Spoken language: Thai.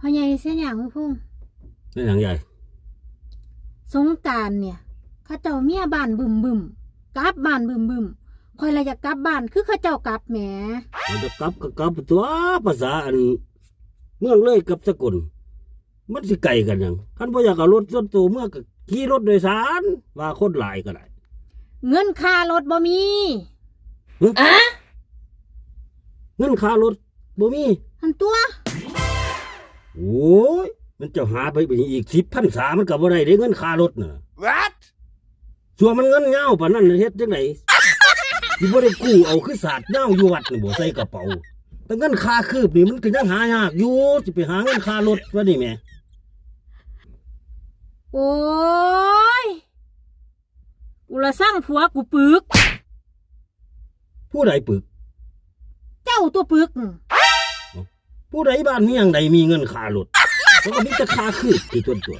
พ่อใหญ่เสียอย่างพี่พุ่งนี่อย่างใหญ่สงกรานต์เนี่ยเขาเจ้าเมียบ้านบึมกลับบ้านบึมคอยละอยากกลับบ้านคือเขาเจ้ากลับแหมมันจะกลับก็กลับตัวภาษาอันเมืองเลยกับสกลมันสิไกลกันยังคันบ่อยากเอารถส่วนตัวเมื่อก็ขี่รถโดยสารว่าคนหลายก็ได้เงินค่ารถบ่มีเงินค่ารถบ่มีหันตัวโอ้ยมันจะหาไปอีก10,000มันก็บ่ได้เด้เงินค่ารถน่ะ What ชัวมันเงินเหงาปานนั้นเฮ็ดจังได๋สิบ่ได้กู้เอาคือศาสตร์เหงาอยู่วัดนี่บ่ใส่กระเป๋าแต่เงินค่าคืบนี่มันก็ยังหายากอยู่สิไปหาเงินค่ารถว่านี่แหมโอ้ยกูละสร้างผัวกูปึกผู้ใดปึกเจ้าตัวปึกผู้ใดบ้านมีหยังใดมีเงินค่ารถแล้วก็มีแต่ค่าคืบที่ตัว